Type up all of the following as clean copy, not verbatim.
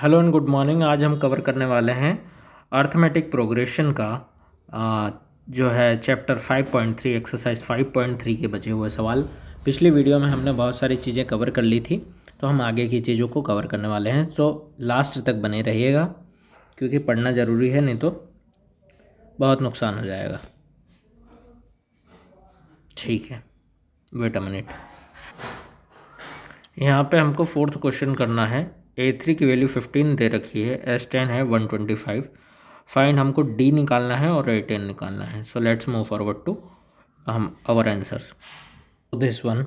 Hello and good morning. आज हम cover करने वाले हैं अर्थमेटिक प्रोग्रेशन का जो है चैप्टर 5.3 एक्सरसाइज 5.3 के बचे हुए सवाल। पिछली वीडियो में हमने बहुत सारी चीज़ें कवर कर ली थी, तो हम आगे की चीज़ों को कवर करने वाले हैं। सो लास्ट तक बने रहिएगा क्योंकि पढ़ना ज़रूरी है, नहीं तो बहुत नुकसान हो जाएगा। ठीक है, वेट अ मिनट। यहाँ पे हमको फोर्थ क्वेश्चन करना है। A3 की वैल्यू 15 दे रखी है, S10 है 125। फाइंड हमको D निकालना है और A10 निकालना है। So let's move forward to हम आवर आंसर्स। दिस वन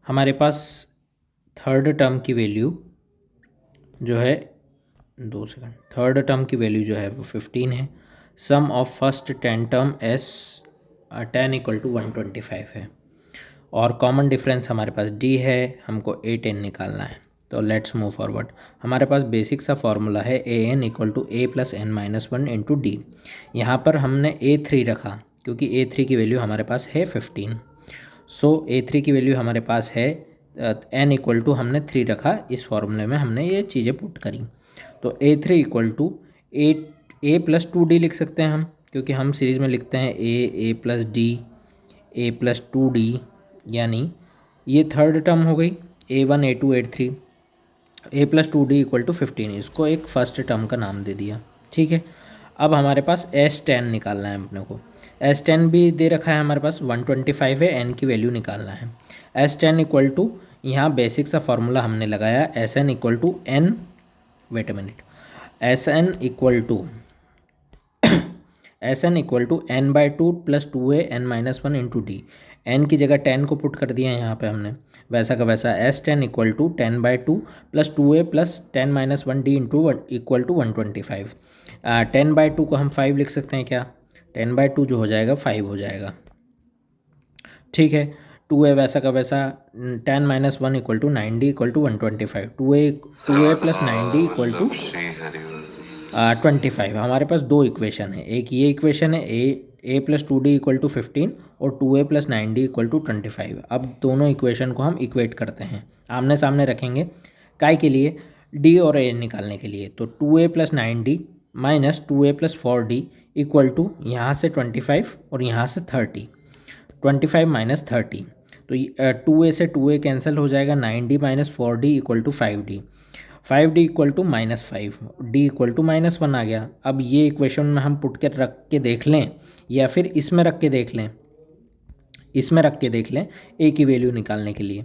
हमारे पास थर्ड टर्म की वैल्यू जो है 2 सेकंड, थर्ड टर्म की वैल्यू जो है वो 15 है। Sum of first 10 term S10 equal to 125 है और कॉमन डिफरेंस हमारे पास D है, हमको A10 निकालना है। तो लेट्स मूव फॉरवर्ड। हमारे पास बेसिक सा फॉर्मूला है AN equal to A plus N minus 1 into D. यहाँ पर हमने A3 रखा क्योंकि A3 की वैल्यू हमारे पास है 15। सो A3 की वैल्यू हमारे पास है N इक्वल टू हमने 3 रखा। इस फॉर्मूले में हमने ये चीज़ें पुट करी। तो A3 equal to A plus 2D लिख सकते हैं हम, क्योंकि हम सीरीज़ में लिखते हैं A plus D A plus 2D, यानी ये थर्ड टर्म हो गई A1 A2 A3। A plus 2D equal to 15, इसको एक फर्स्ट टर्म का नाम दे दिया। ठीक है, अब हमारे पास S10 निकालना है अपने को। S10 भी दे रखा है हमारे पास 125 है, N की वैल्यू निकालना है। S10 इक्वल टू यहाँ बेसिक सा फॉर्मूला हमने लगाया Sn equal to N, wait a minute, Sn equal to Sn equal to N by 2 plus 2A N minus 1 into D. N की जगह 10 को पुट कर दिया है यहाँ पे हमने, वैसा का वैसा S10 equal to 10 by 2 plus 2A plus 10 minus 1 D into equal to 125। 10 by 2 को हम 5 लिख सकते हैं क्या? 10 बाई 2 जो हो जाएगा 5 हो जाएगा। ठीक है, 2A वैसा का वैसा 10 minus 1 equal to 9D equal to 125। 2A plus 9D equal to 25। हमारे पास दो इक्वेशन है, एक ये इक्वेशन है ए प्लस 2D इक्वल टू 15 और 2A plus 9D equal to 25। अब दोनों इक्वेशन को हम इक्वेट करते हैं, आमने सामने रखेंगे। काय के लिए? D और A निकालने के लिए। तो 2A plus 9D minus 2A plus 4D equal to यहाँ से 25 और यहाँ से 30। 25 माइनस 30, तो 2A से 2A कैंसिल हो जाएगा। 9D minus 4D equal to 5D। 5D equal to -5, D equal to -1 आ गया। अब ये इक्वेशन में हम पुट कर रख के देख लें या फिर इसमें रख के देख लें, इसमें रख के देख लें A की वैल्यू निकालने के लिए।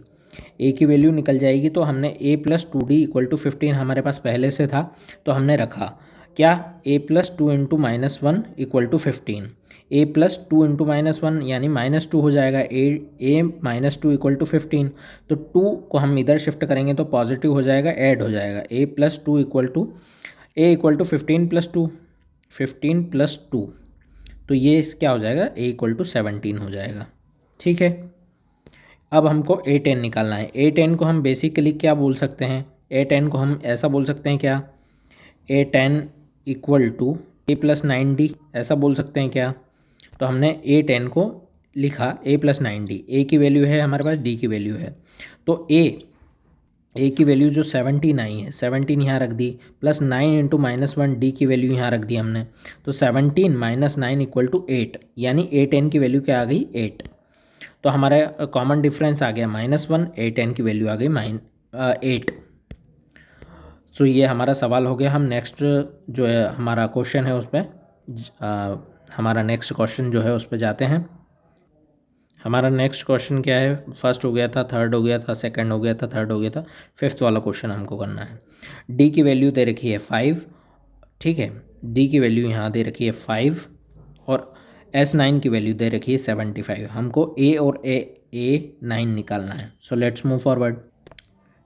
A की वैल्यू निकल जाएगी, तो हमने A plus 2D equal to 15 हमारे पास पहले से था, तो हमने रखा क्या? A plus 2 into -1 equal to 15। A plus 2 into -1 यानी -2 हो जाएगा। A माइनस 2 इक्वल टू 15, तो 2 को हम इधर शिफ्ट करेंगे तो पॉजिटिव हो जाएगा, ऐड हो जाएगा। A plus 2 equal to A equal to 15 plus 2, 15 plus 2, तो ये क्या हो जाएगा? A इक्वल टू 17 हो जाएगा। ठीक है, अब हमको A10 निकालना है। A10 को हम बेसिकली क्या बोल सकते हैं? A10 को हम ऐसा बोल सकते हैं क्या? A10 equal to A plus 9D, ऐसा बोल सकते हैं क्या? तो हमने A10 को लिखा A प्लस 9D। A की वैल्यू है हमारे पास, D की वैल्यू है। तो A की वैल्यू जो 79 है, 17 यहाँ रख दी, प्लस 9 इंटू -1 D की वैल्यू यहाँ रख दी हमने। तो 17 माइनस 9 इक्वल टू 8, यानी A10 की वैल्यू क्या आ गई? 8। तो हमारा कॉमन डिफरेंस आ गया -1, A10 की वैल्यू आ गई 8। सो ये हमारा सवाल हो गया। हम नेक्स्ट जो है हमारा क्वेश्चन है उस पर हमारा नेक्स्ट क्वेश्चन जो है उस पर जाते हैं। हमारा नेक्स्ट क्वेश्चन क्या है? फर्स्ट हो गया था, थर्ड हो गया था, सेकंड हो गया था, थर्ड हो गया था, फिफ्थ वाला क्वेश्चन हमको करना है। डी की वैल्यू दे रखी है 5, ठीक है, डी की वैल्यू यहाँ दे रखी है 5 और S9 की वैल्यू दे रखी है 75। हमको A और A9 निकालना है। So let's move forward.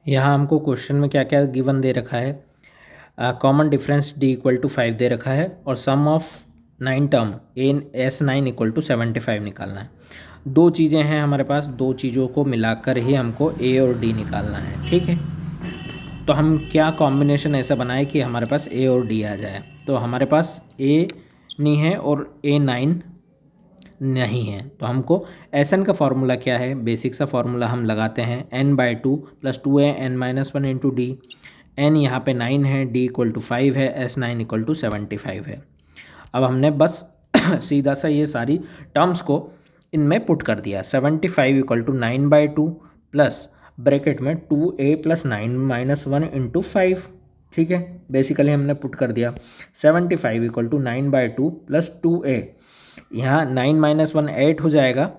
यहाँ हमको क्वेश्चन में क्या क्या गिवन दे रखा है? Common difference D equal to 5 दे रखा है और sum of 9 term S9 equal to 75 निकालना है। दो चीज़ें हैं हमारे पास, दो चीज़ों को मिलाकर ही हमको A और D निकालना है। ठीक है, तो हम क्या कॉम्बिनेशन ऐसा बनाए कि हमारे पास A और D आ जाए? तो हमारे पास A नहीं है और A9 नहीं है, तो हमको Sn का फार्मूला क्या है? बेसिक सा फार्मूला हम लगाते हैं N by 2 plus 2A N minus 1 into D. n यहाँ पे 9 है, d इक्वल टू 5 है, S9 इक्वल टू 75 है। अब हमने बस सीधा सा ये सारी टर्म्स को इनमें पुट कर दिया। 75 इक्वल टू 9/2 प्लस ब्रैकेट में 2a प्लस 9 - 1 इंटू 5। ठीक है, बेसिकली हमने पुट कर दिया 75 इक्वल टू 9/2 प्लस 2a, यहाँ 9 - 1 8 हो जाएगा,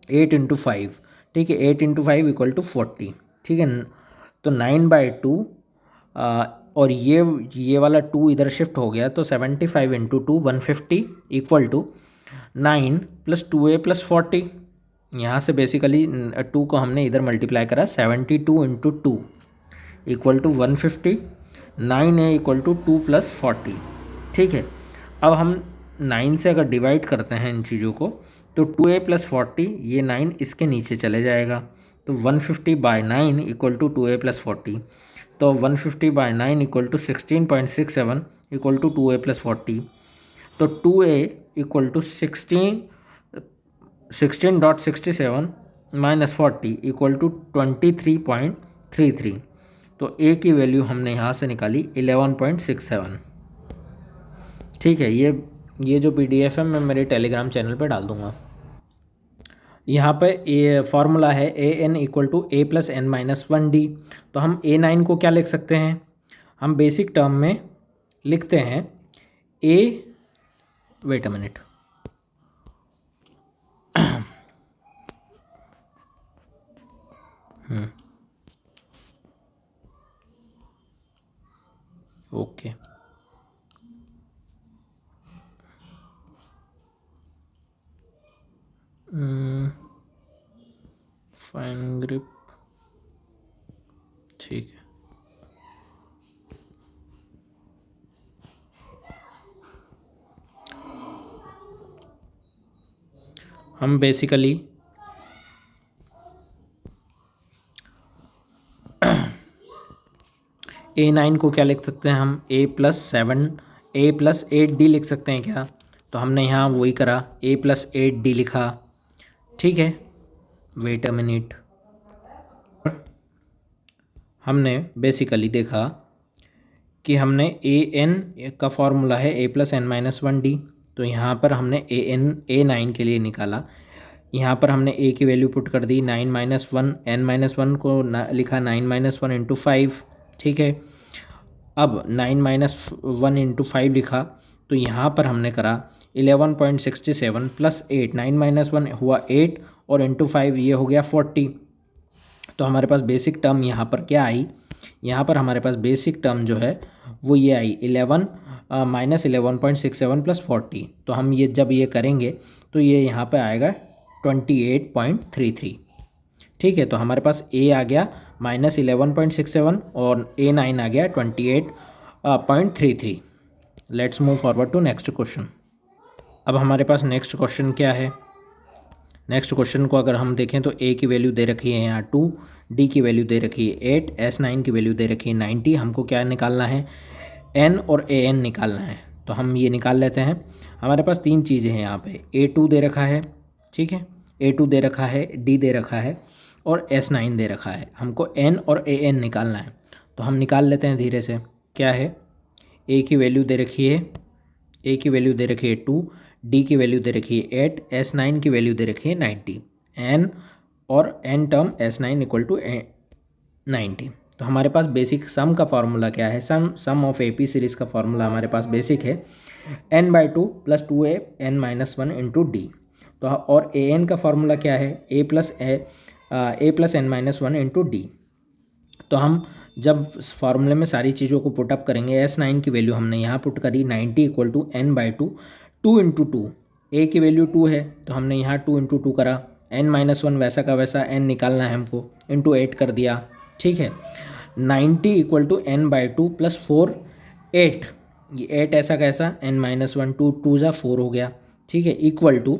8 इंटू 5। ठीक है, 8 इंटू 5 इक्वल टू 40। ठीक है, तो 9/2 और ये वाला 2 इधर शिफ्ट हो गया, तो 75 into 2 150 equal to 9 plus 2a plus 40। यहाँ से बेसिकली 2 को हमने इधर मल्टीप्लाई करा, 72 into 2 equal to 150, 9a equal to 2 plus 40। ठीक है, अब हम 9 से अगर डिवाइड करते हैं इन चीज़ों को, तो 2a प्लस 40, ये 9 इसके नीचे चले जाएगा, तो 150/9 इक्वल टू 2a प्लस 40। तो 150/9 equal to 16.67 equal to 2a plus 40। तो 2a equal to 16.67 minus 40 equal to 23.33। तो a की वैल्यू हमने यहाँ से निकाली 11.67। ठीक है, ये जो PDF है मैं मेरे टेलीग्राम चैनल पे डाल दूँगा। यहाँ पे ए फार्मूला है an equal to a plus n-1d। तो हम a9 को क्या लिख सकते हैं, हम बेसिक टर्म में लिखते हैं a, wait a minute, okay, fine grip, ठीक है। हम बेसिकली a9 को क्या लिख सकते हैं हम, a प्लस 8d लिख सकते हैं क्या, तो हमने यहाँ वही करा, a प्लस 8d लिखा। ठीक है, वेट अ मिनट, हमने बेसिकली देखा कि हमने an का फॉर्मूला है a प्लस n-1d, तो यहाँ पर हमने a9 के लिए निकाला। यहाँ पर हमने a की वैल्यू पुट कर दी 9 - 1, n-1 को लिखा 9 - 1 इंटू 5। ठीक है, अब 9 - 1 इंटू 5 लिखा, तो यहाँ पर हमने करा 11.67 प्लस 8, 9 - 1 हुआ 8 और इंटू 5 ये हो गया 40। तो हमारे पास बेसिक टर्म यहाँ पर क्या आई, यहाँ पर हमारे पास बेसिक टर्म जो है वो ये आई 11 - 11.67 प्लस 40। तो हम ये जब ये करेंगे तो ये यहाँ पे आएगा 28.33। ठीक है, तो हमारे पास a आ गया -11.67 और a9 आ गया 28.33। Let's move forward to next question. अब हमारे पास नेक्स्ट क्वेश्चन क्या है, नेक्स्ट क्वेश्चन को अगर हम देखें तो a की वैल्यू दे रखी है यहाँ 2, d की वैल्यू दे रखी है 8, S9 की वैल्यू दे रखी है 90। हमको क्या निकालना है, n और an निकालना है। तो हम ये निकाल लेते हैं। हमारे पास तीन चीज़ें हैं यहाँ पे, a2 दे रखा है, ठीक है, a2 दे रखा है, d दे रखा है और S9 दे रखा है। हमको n और an निकालना है, तो हम निकाल लेते हैं धीरे से। क्या है, a की वैल्यू दे रखी है, a की वैल्यू दे रखी है 2, d की वैल्यू दे रखी है 8, S9 की वैल्यू दे रखी है 90, n और n term S9 equal to 90। तो हमारे पास बेसिक सम का फार्मूला क्या है, सम ऑफ AP सीरीज़ का फार्मूला हमारे पास बेसिक है n/2 plus 2a n-1 into D. तो और an का फार्मूला क्या है, a plus n-1 into D. तो हम जब फार्मूले में सारी चीज़ों को पुटअप करेंगे, S9 की वैल्यू हमने यहाँ पुट करी 90 equal to n/2, 2 into 2, a की वैल्यू 2 है तो हमने यहाँ 2 इंटू 2 करा, n-1 वैसा का वैसा n निकालना है हमको, इंटू 8 कर दिया। ठीक है, 90 इक्वल टू n/2 प्लस 4, 8, ये 8 ऐसा कैसा, n-1, 2 2 ज़ा 4 हो गया। ठीक है, equal to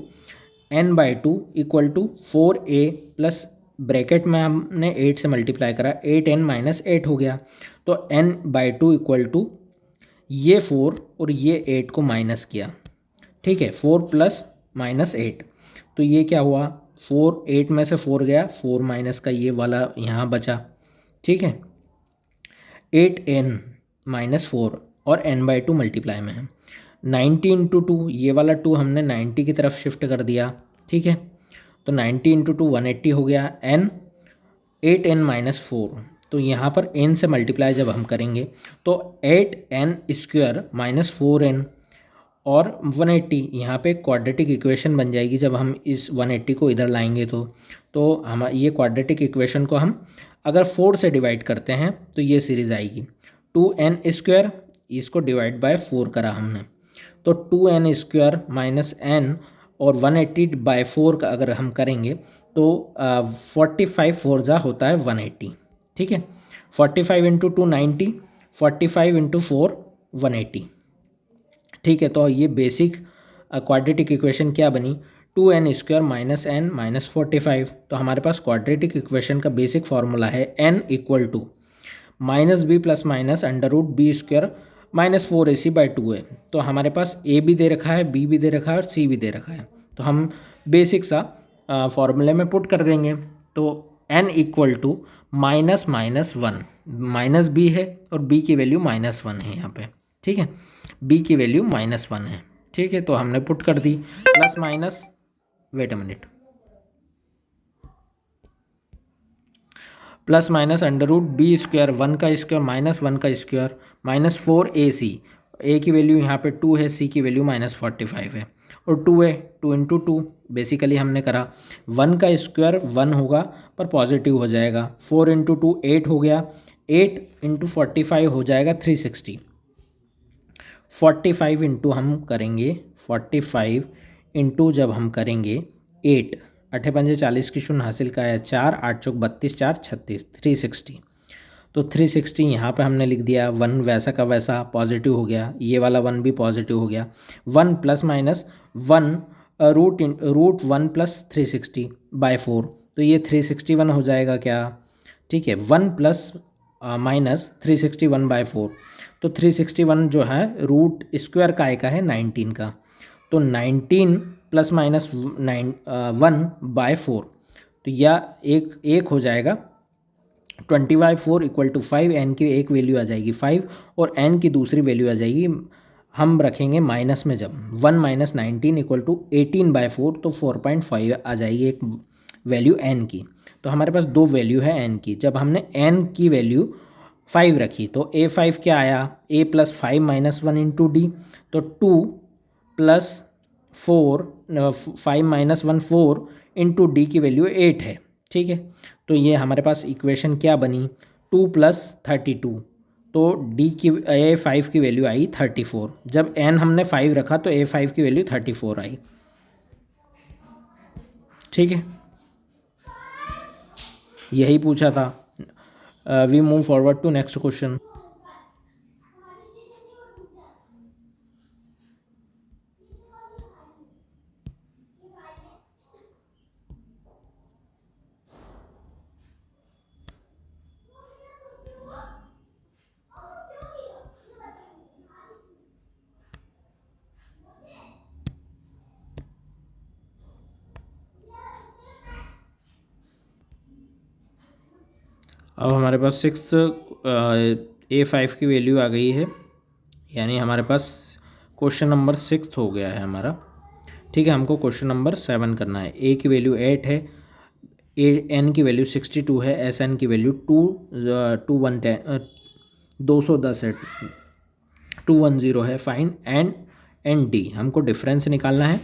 n/2 equal to 4a plus bracket में हमने 8 से मल्टीप्लाई करा, 8n - 8 हो गया। तो n/2 इक्वल टू ये 4 और ये 8 को माइनस किया। ठीक है, 4 प्लस माइनस 8, तो ये क्या हुआ, 4, 8 में से 4 गया, 4 माइनस का ये वाला यहाँ बचा। ठीक है, 8n-4 और n/2 मल्टीप्लाई में है। 90 इंटू 2, ये वाला 2 हमने 90 की तरफ शिफ्ट कर दिया, ठीक है। तो 90 इंटू 2 180 हो गया। n 8n-4, तो यहाँ पर n से मल्टीप्लाई जब हम करेंगे तो 8n² - 4n और 180, यहाँ पे क्वाड्रेटिक इक्वेशन बन जाएगी जब हम इस 180 को इधर लाएंगे तो हम ये क्वाड्रेटिक इक्वेशन को हम अगर 4 से डिवाइड करते हैं तो ये सीरीज़ आएगी 2n², इसको डिवाइड बाय 4 करा हमने, तो 2n² - n और 180/4 का अगर हम करेंगे तो 45 4 जा होता है 180, ठीक है। 45 इंटू 2 90, 45 इंटू 4 180, ठीक है। तो ये बेसिक क्वाड्रेटिक इक्वेशन क्या बनी, 2n² - n - 45। तो हमारे पास क्वाड्रेटिक इक्वेशन का बेसिक फार्मूला है n = -b + √b² - 4ac/2 है। तो हमारे पास a भी दे रखा है, b भी दे रखा है और c भी दे रखा है, तो हम बेसिक सा फॉर्मूले में पुट कर देंगे। तो n = -1, माइनस b है और b की वैल्यू -1 है यहाँ पे, ठीक है। b की वैल्यू -1 है, ठीक है। तो हमने पुट कर दी, plus minus, wait a minute, plus minus √b², 1 का स्क्वायर -1 का स्क्वायर -4ac, a की वैल्यू यहाँ पे 2 है, c की वैल्यू -45 है और 2 है, 2 इंटू 2 बेसिकली हमने करा 1 का स्क्वायर 1 होगा पर पॉजिटिव हो जाएगा, 4 इंटू 2 8 हो गया, 8 इंटू 45 हो जाएगा 360, 45 इंटू हम करेंगे 45 इंटू जब हम करेंगे 8, 8 पंजे 40 की शून्य हासिल का है 4, 8 चौक 32, 4 36, 360। तो 360 यहाँ पे हमने लिख दिया, 1 वैसा का वैसा पॉजिटिव हो गया, ये वाला 1 भी पॉजिटिव हो गया, 1 + -1 रूट 1 + 360/4, तो ये 361 हो जाएगा क्या, ठीक है। 1 ± 361/4, तो 361 जो है रूट स्क्वायर काय का है 19 का, तो 19 ± 1/4, तो यह एक हो जाएगा 20/4 = 5, n की एक वैल्यू आ जाएगी 5 और n की दूसरी वैल्यू आ जाएगी, हम रखेंगे माइनस में, जब 1 - 19 = 18/4, तो 4.5 आ जाएगी एक वैल्यू n की। तो हमारे पास दो वैल्यू है n की, जब हमने n की वैल्यू 5 रखी तो a5 क्या आया, a + 5 - 1 × d, तो 2 + 4 5 - 1 4 × d की वैल्यू 8 है, ठीक है। तो ये हमारे पास इक्वेशन क्या बनी, 2 + 32, तो d की a5 की वैल्यू आई 34, जब n हमने 5 रखा तो a5 की वैल्यू 34 आई, ठीक है। यही पूछा था। We move forward to next question. अब हमारे पास a5 की वैल्यू आ गई है, यानी हमारे पास क्वेश्चन नंबर 6 हो गया है हमारा, ठीक है। हमको क्वेश्चन नंबर 7 करना है। a की वैल्यू 8 है, n की वैल्यू 62 है, sn की वैल्यू 210 है, 210 है। फाइन एन डी, हमको डिफरेंस निकालना है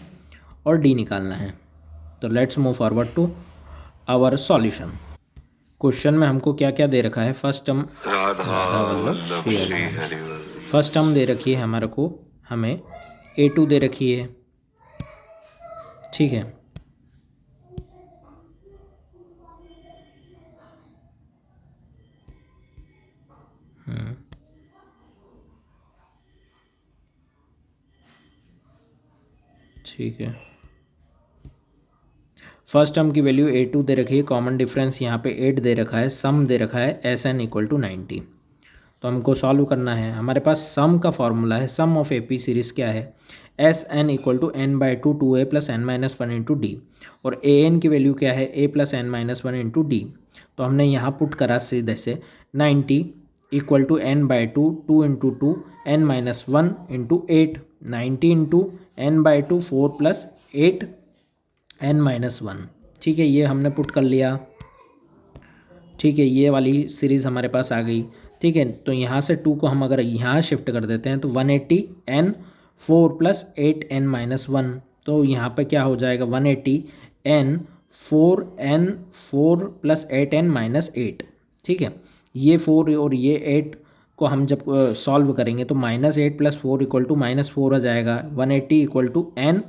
और डी निकालना है। तो let's move forward to our solution. Question में हमको क्या क्या दे रखा है, फर्स्ट टर्म फर्स्ट टर्म दे रखी है हमारे को, हमें a2 दे रखी है, ठीक है। ठीक है, फर्स्ट टर्म की वैल्यू a2 दे रखी है, कॉमन डिफरेंस यहाँ पे 8 दे रखा है, सम दे रखा है sn = 90। तो हमको सॉल्व करना है। हमारे पास सम का फॉर्मूला है, सम ऑफ AP सीरीज़ क्या है, sn = n/2 2a + n - 1 × d, और an की वैल्यू क्या है, a + n - 1 × d। तो हमने यहाँ पुट करा सीधे से 90 equal to n by two, 2 into 2 n minus 1 into 8, 90 into n by two 4 plus 8 n minus 1। ठीक है, ये हमने पुट कर लिया। ठीक है, ये वाली सीरीज़ हमारे पास आ गई। ठीक है, तो यहाँ से 2 को हम अगर यहाँ शिफ्ट कर देते हैं तो 180 n 4 प्लस 8 n माइनस 1, तो यहाँ पे क्या हो जाएगा 180 n 4 प्लस 8 n माइनस 8। ठीक है, ये 4 और ये 8 को हम जब सॉल्व करेंगे तो -8 + 4 इक्वल टू -4 आ जाएगा। 180 equal to n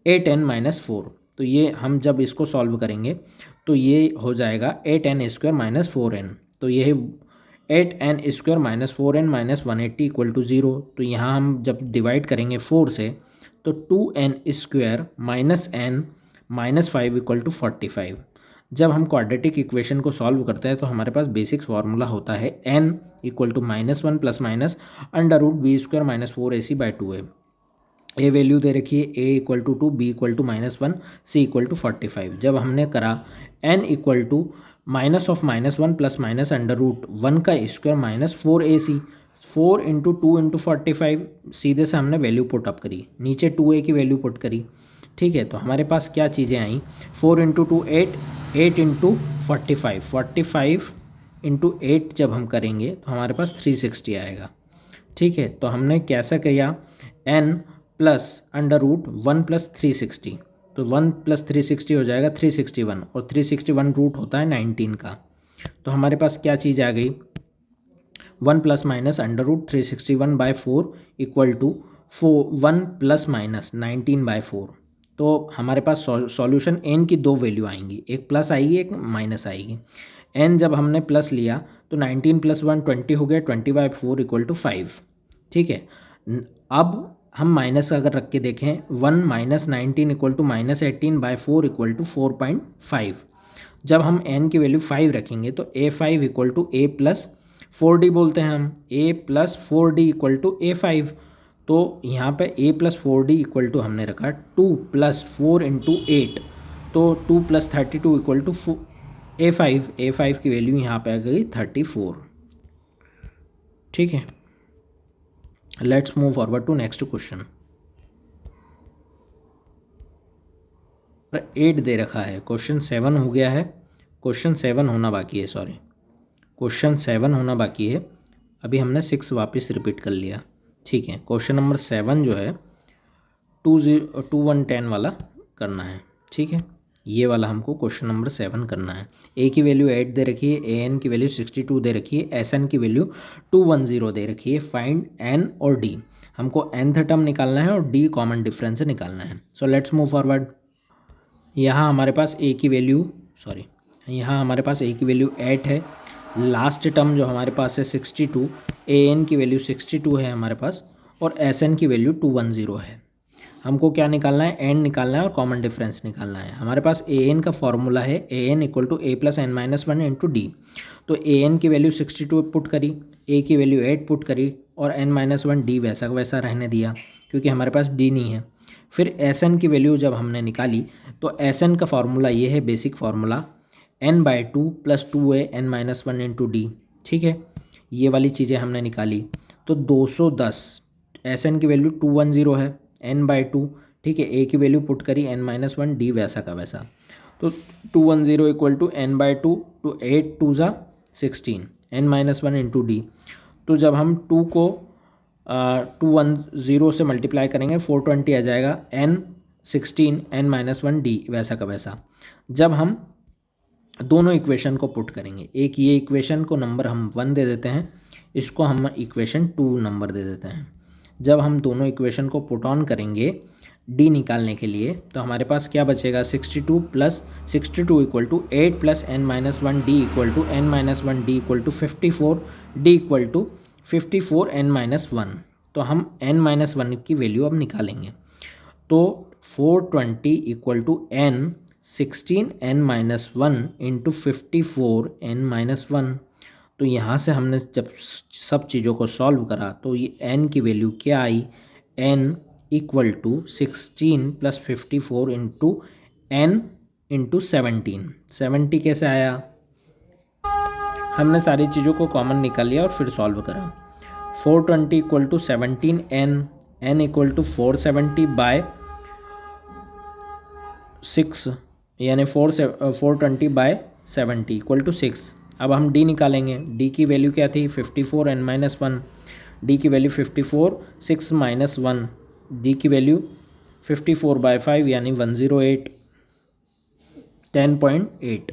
8n minus 4। तो ये हम जब इसको सॉल्व करेंगे तो ये हो जाएगा 8n स्क्वायर माइनस 4n। तो ये 8n square minus 4n minus 180 equal to 0। तो यहाँ हम जब डिवाइड करेंगे 4 से तो 2n square minus n minus 5 equal to 45। जब हम क्वाड्रेटिक इक्वेशन को सॉल्व करते हैं तो हमारे पास बेसिक फार्मूला होता है n equal to -1 plus minus √b square minus 4ac/2a। A value दे रखी है a equal to 2, b equal to -1, c equal to 45। जब हमने करा n equal to -(-1) plus minus √1 का square minus 4ac, 4 into 2 into 45, सीधे से हमने वैल्यू पुट अप करी, नीचे 2a की वैल्यू पुट करी। ठीक है, तो हमारे पास क्या चीज़ें आई, 4 इंटू 2 8, 8 इंटू 45, 45 इंटू 8 जब हम करेंगे तो हमारे पास 360 आएगा। ठीक है, तो हमने कैसा किया, n प्लस √1 प्लस 360, तो 1 प्लस 360 हो जाएगा 361, और 361 रूट होता है 19 का। तो हमारे पास क्या चीज़ आ गई, 1 plus minus √361/4 equal to 1 plus minus 19/4। तो हमारे पास सॉल्यूशन n की 2 वैल्यू आएंगी, एक प्लस आएगी एक माइनस आएगी। n जब हमने प्लस लिया तो 19 + 1 20 हो गया, 20/4 इक्वल टू 5। ठीक है, अब हम माइनस अगर रख के देखें, 1 minus 19 equal to -18/4 equal to 4.5। जब हम n की वैल्यू 5 रखेंगे तो a5 equal to a plus 4d बोलते हैं हम, a plus 4d equal to a5। तो यहाँ पे a plus 4d equal to हमने रखा 2 प्लस 4 इंटू 8, तो 2 plus 32 equal to a5। a5 की वैल्यू यहाँ पे आ गई 34। ठीक है, let's move forward to next question. 8 दे रखा है, क्वेश्चन 7 हो गया है, क्वेश्चन 7 होना बाकी है, सॉरी क्वेश्चन 7 होना बाकी है। अभी हमने 6 वापस रिपीट कर लिया। ठीक है, क्वेश्चन नंबर 7 जो है 2110 वाला करना है। ठीक है, ये वाला हमको क्वेश्चन नंबर 7 करना है। a की वैल्यू 8 दे रखी है, an की वैल्यू 62 दे रखी है, sn की वैल्यू 210 दे रखी है। फाइंड n और d, हमको nth टर्म निकालना है और d कॉमन डिफरेंस निकालना है। So let's move forward. यहाँ हमारे पास a की वैल्यू यहाँ हमारे पास a की वैल्यू 8 है, लास्ट टर्म जो हमारे पास है 62, an की वैल्यू 62 है हमारे पास, और sn की वैल्यू 210 है। हमको क्या निकालना है, n निकालना है और कॉमन डिफरेंस निकालना है। हमारे पास an का फॉर्मूला है an equal to a plus n minus 1 into D. तो an की वैल्यू 62 पुट करी, a की वैल्यू 8 पुट करी, और n माइनस 1 d वैसा वैसा रहने दिया क्योंकि हमारे पास d नहीं है। फिर sn की वैल्यू जब हमने निकाली तो sn का फॉर्मूला ये है, basic formula n/2 plus 2a n minus 1 into D. ठीक है, ये वाली चीज़ें हमने निकाली तो 210, sn की वैल्यू 210 है, n/2। ठीक है, a की वैल्यू पुट करी n माइनस 1, d वैसा का वैसा, तो 210 इक्वल टू n/2 तो 8 2 ज़ा 16 n माइनस 1 इंटू डी। तो जब हम 2 को 210 से मल्टीप्लाई करेंगे 420 आ जाएगा, n 16 n माइनस 1 d वैसा का वैसा। जब हम दोनों इक्वेशन को पुट करेंगे, एक ये इक्वेशन को नंबर हम 1 दे देते हैं, इसको हम इक्वेशन 2 नंबर दे देते हैं। जब हम दोनों इक्वेशन को पुट ऑन करेंगे d निकालने के लिए तो हमारे पास क्या बचेगा, 62 plus 62 equal to 8 plus n minus 1 d equal to n minus 1 d equal to 54, d equal to 54 n minus 1। तो हम n माइनस 1 की वैल्यू अब निकालेंगे, तो 420 equal to n 16 n minus 1 into 54 n minus 1। तो यहाँ से हमने जब सब चीज़ों को सॉल्व करा तो ये n की वैल्यू क्या आई, n equal to 16 plus 54 into n into 17। 70 कैसे आया, हमने सारी चीज़ों को कॉमन निकाल लिया और फिर सॉल्व करा। 420 equal to 17 n equal to 470 by 6 यानी 420 बाय 70 इक्वल टू 6। अब हम d निकालेंगे। d की वैल्यू क्या थी 54 n-1, d की वैल्यू 54 6 माइनस 1, d की वैल्यू 54 बाय 5 यानी 108 10.8।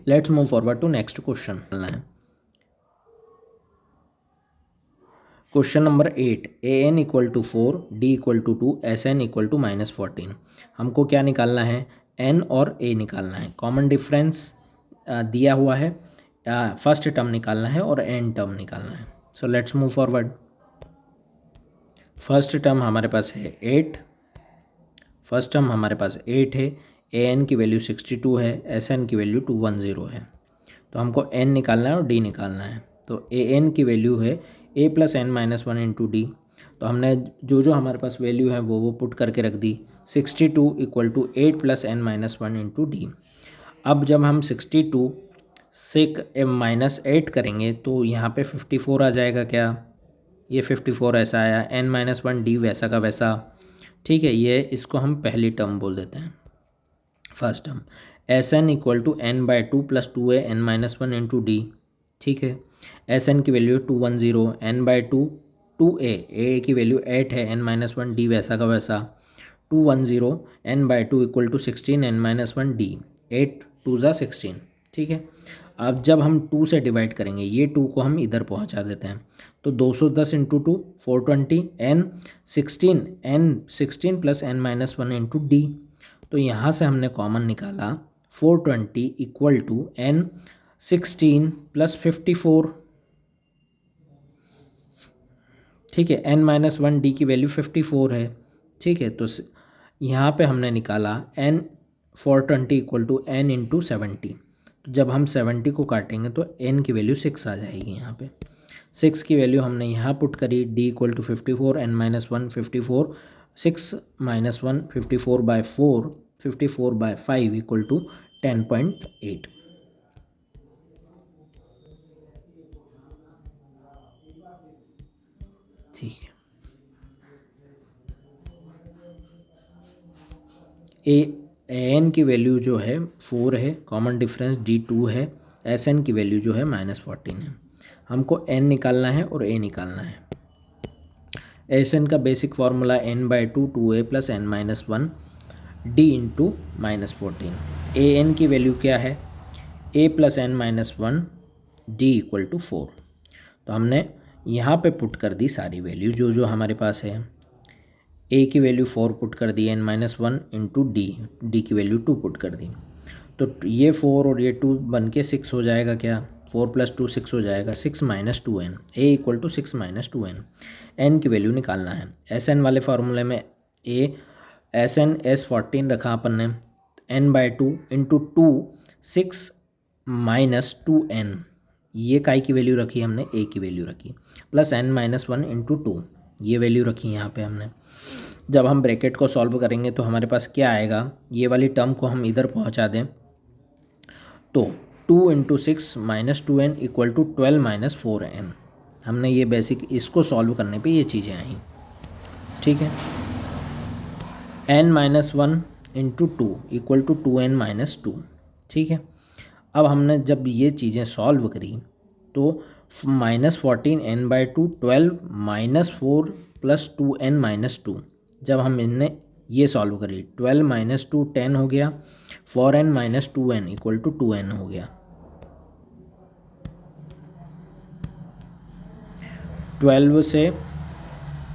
Let's move forward to next question. Question number 8, an equal to 4, d equal to 2, sn equal to -14। हमको क्या निकालना है, n और a निकालना है। कॉमन डिफरेंस दिया हुआ है, फर्स्ट टर्म निकालना है और n टर्म निकालना है। So let's move forward. First term हमारे पास है 8, फर्स्ट टर्म हमारे पास 8 है, an की वैल्यू 62 है, sn की वैल्यू 210 है। तो हमको n निकालना है और d निकालना है। तो an की वैल्यू है a plus n minus 1 into D. तो हमने जो हमारे पास वैल्यू है वो पुट करके रख दी। 62 equal to 8 plus n minus 1 into D. अब जब हम 62 से माइनस 8 करेंगे तो यहाँ पे 54 आ जाएगा। क्या ये 54 ऐसा आया, n माइनस 1 डी वैसा का वैसा। ठीक है, ये इसको हम पहली टर्म बोल देते हैं, first term. sn equal to n by 2 plus 2a n minus 1 into D. ठीक है, sn की वैल्यू 210, n बाई 2 2a की वैल्यू 8 है, n माइनस 1 डी वैसा का वैसा 210 n by 2 equal to 16 n minus 1 D. 8 2 ज़ा 16। ठीक है, अब जब हम 2 से डिवाइड करेंगे, ये 2 को हम इधर पहुंचा देते हैं। तो 210 into 2 420 n 16 plus n minus 1 into D. तो यहाँ से हमने कॉमन निकाला 420 इक्वल टू n 16 प्लस 54। ठीक है, n माइनस 1 डी की वैल्यू 54 है। ठीक है, तो यहाँ पे हमने निकाला n 420 equal to n into 70। तो जब हम 70 को काटेंगे तो n की वैल्यू 6 आ जाएगी। यहाँ पे 6 की वैल्यू हमने यहाँ पुट करी, d equal to 54 n minus 1 54 6 minus 1 54 by 4 54 by 5 equal to 10.8। ठीक है, an की वैल्यू जो है 4 है, कॉमन डिफरेंस d 2 है, sn की वैल्यू जो है -14 है। हमको n निकालना है और a निकालना है। sn का basic formula n by 2 2a plus n minus 1 d into -14। an की वैल्यू क्या है, a plus n minus 1 d equal to 4। तो हमने यहाँ पे पुट कर दी सारी वैल्यू जो हमारे पास है। a की वैल्यू 4 पुट कर दी, n माइनस 1 इंटू डी की वैल्यू 2 पुट कर दी। तो ये 4 और ये 2 बन के 6 हो जाएगा। क्या 4 प्लस 2 6 हो जाएगा, 6 minus 2n, a equal to 6 minus 2n। n की वैल्यू निकालना है। sn वाले फार्मूले में sn S14 रखा अपन ने, n by 2 into 2 6 minus 2n, ये काई की वैल्यू रखी हमने, a की वैल्यू रखी, प्लस n माइनस 1 इंटू 2 ये वैल्यू रखी यहाँ पे हमने। जब हम ब्रैकेट को सॉल्व करेंगे तो हमारे पास क्या आएगा, ये वाली टर्म को हम इधर पहुँचा दें तो 2 into 6 minus 2n equal to 12 minus 4n। हमने ये बेसिक, इसको सॉल्व करने पे ये चीज़ें आई। ठीक है, n minus 1 into 2 equal to 2n minus 2। ठीक है, अब हमने जब ये चीज़ें सॉल्व करी तो -14 n by 2 12 minus 4 plus 2n minus 2। जब हम इनने ये सॉल्व करी 12 माइनस 2 10 हो गया, 4n minus 2n equal to 2n हो गया। 12 से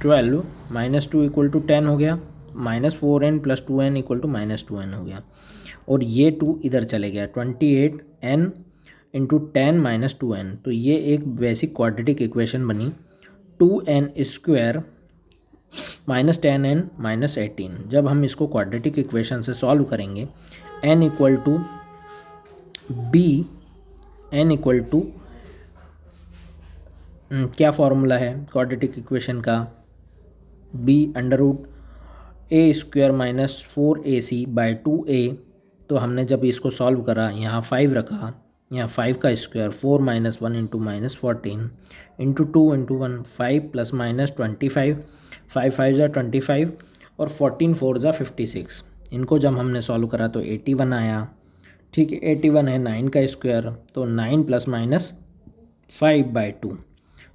12 माइनस 2 इक्वल टू 10 हो गया, minus 4n plus 2n equal to minus 2n हो गया, और ये 2 इधर चले गया, 28n इंटू 10 माइनस 2n। तो ये एक बेसिक क्वाड्रेटिक इक्वेशन बनी, 2n square minus 10n minus 18। जब हम इसको क्वाड्रेटिक इक्वेशन से सॉल्व करेंगे, n equal to b, n equal to क्या फॉर्मूला है क्वाड्रेटिक इक्वेशन का, b under root a square minus 4ac by 2a। तो हमने जब इसको सॉल्व करा, यहाँ 5 रखा यहाँ 5 का square 4 minus 1 into minus 14 into 2 into 1 5 plus minus 25 5 5 जा 25 और 14 4 जा 56। इनको जब हमने सॉल्व करा तो 81 आया। ठीक है, 81 है 9 का स्क्वायर, तो 9 प्लस माइनस 5/2,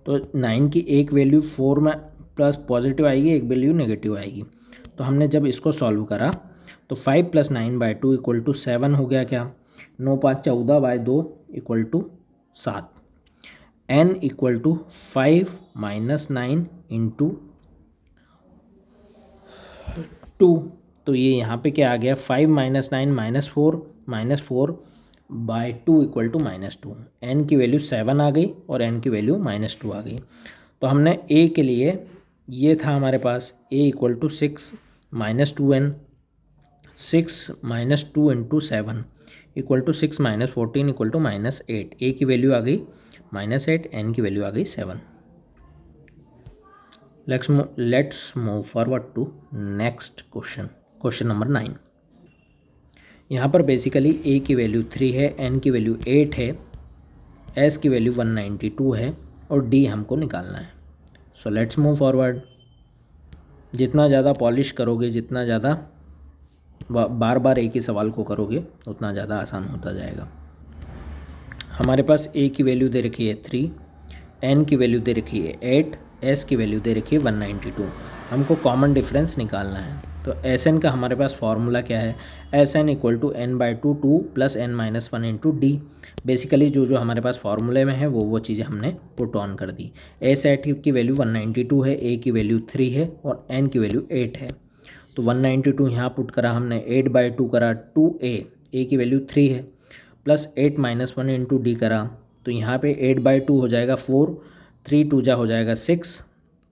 तो 9 की एक वैल्यू 4 में प्लस पॉजिटिव आएगी, एक वैल्यू नेगेटिव आएगी। तो हमने जब इसको सॉल्व करा तो 5 प्लस 9/2 इक्वल टू 7 हो गया। क्या 9 5 14/2 equal to 7। n equal to 5 minus 9 into 2, तो ये यहाँ पे क्या आ गया 5 माइनस 9 -4/2 इक्वल टू -2। n की वैल्यू 7 आ गई और n की वैल्यू -2 आ गई। तो हमने a के लिए ये था हमारे पास a equal to 6 minus 2n, 6 minus 2 into 7 equal to 6 minus 14 equal to -8। a की वैल्यू आ गई -8, n की वैल्यू आ गई 7। Let's move forward to next question, question number 9। यहाँ पर बेसिकली a की वैल्यू 3 है, n की वैल्यू 8 है, s की वैल्यू 192 है और d हमको निकालना है। So let's move forward. जितना ज़्यादा पॉलिश करोगे, जितना ज़्यादा बार बार एक ही सवाल को करोगे, उतना ज़्यादा आसान होता जाएगा। हमारे पास a की वैल्यू दे रखी है 3, n की वैल्यू दे रखी है 8, s की वैल्यू दे रखी है 192। हमको कॉमन डिफरेंस निकालना है। तो Sn का हमारे पास फॉर्मूला क्या है, Sn equal to n/2 2 plus n-1 into d. Basically जो जो हमारे पास फॉर्मूले में है वो चीज़ें हमने पुट ऑन कर दी। a सेट की वैल्यू 192 है, a की वैल्यू 3 है और n की वैल्यू 8 है। तो 192 यहाँ पुट करा हमने, 8/2 करा 2a, a की वैल्यू 3 है, प्लस 8-1 इंटू डी करा, तो यहाँ पे 8/2 हो जाएगा 4, 3 2 जा हो जाएगा 6।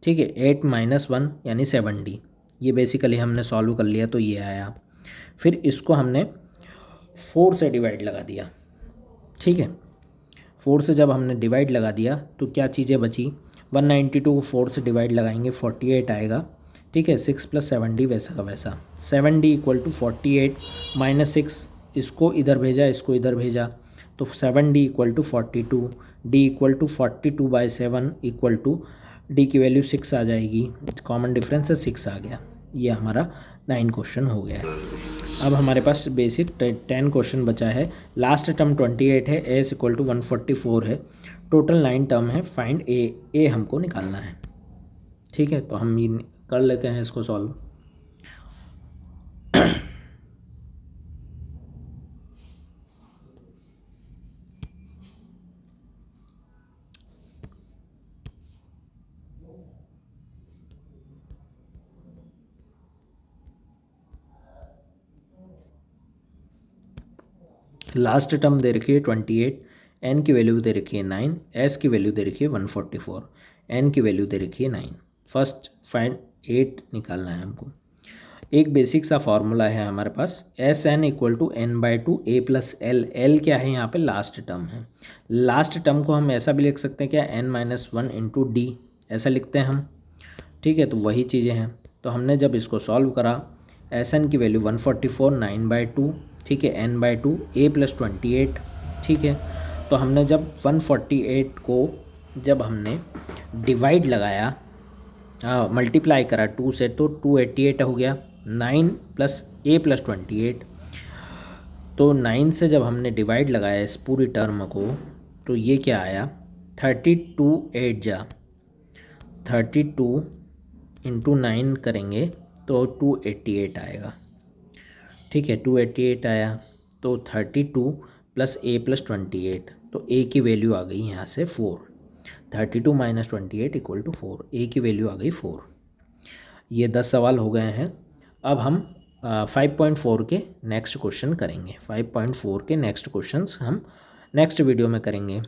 ठीक है, 8-1 यानी 7d। ये बेसिकली हमने सॉल्व कर लिया तो ये आया। फिर इसको हमने 4 से डिवाइड लगा दिया। ठीक है, 4 से जब हमने डिवाइड लगा दिया तो क्या चीज़ें बची, 192 को 4 से डिवाइड लगाएंगे 48 आएगा। ठीक है, 6 प्लस 7d वैसा का वैसा, 7d इक्वल टू 48 माइनस 6, इसको इधर भेजा, इसको इधर भेजा, तो 7d equal to 42, d equal to 42/7 equal to d की वैल्यू 6 आ जाएगी। कॉमन डिफरेंस है 6 आ गया। ये हमारा 9 क्वेश्चन हो गया है। अब हमारे पास बेसिक 10 क्वेश्चन बचा है। लास्ट टर्म 28 है, एस इक्वल टू 144 है, टोटल 9 टर्म है। फाइंड ए हमको निकालना है। ठीक है, तो हम ये कर लेते हैं इसको सॉल्व। लास्ट टर्म दे रखी है 28, एन की वैल्यू दे रखी है 9, एस की वैल्यू दे रखी है 144, एन की वैल्यू दे रखी है 9। फर्स्ट फाइंड 8 निकालना है हमको। एक बेसिक सा फॉर्मूला है हमारे पास, S N equal to n/2 a plus L. L क्या है यहाँ पे, लास्ट टर्म है। लास्ट टर्म को हम ऐसा भी लिख सकते हैं क्या, n-1 इंटू डी, ऐसा लिखते हैं हम। ठीक है, तो वही चीज़ें हैं। तो हमने जब इसको सॉल्व करा, एस एन की वैल्यू 144 9/2, ठीक है, n/2 a प्लस 28। ठीक है, तो हमने जब 148 को जब हमने डिवाइड लगाया, मल्टीप्लाई करा 2 से, तो 288 हो गया। 9 प्लस a प्लस 28, तो 9 से जब हमने डिवाइड लगाया इस पूरी टर्म को, तो ये क्या आया 32 8 जा 32 इंटू 9 करेंगे तो 288 आएगा। ठीक है, 288 आया, तो 32 प्लस a प्लस 28, तो a की वैल्यू आ गई यहाँ से 4। 32 माइनस 28 इक्वल टू 4, a की वैल्यू आ गई 4। ये 10 सवाल हो गए हैं। अब हम 5.4 के नेक्स्ट क्वेश्चन करेंगे। 5.4 के नेक्स्ट क्वेश्चंस हम नेक्स्ट वीडियो में करेंगे।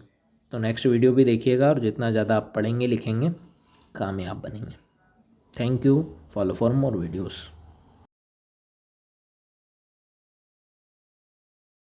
तो नेक्स्ट वीडियो भी देखिएगा और जितना ज़्यादा आप पढ़ेंगे लिखेंगे कामयाब बनेंगे। Thank you, follow for more videos.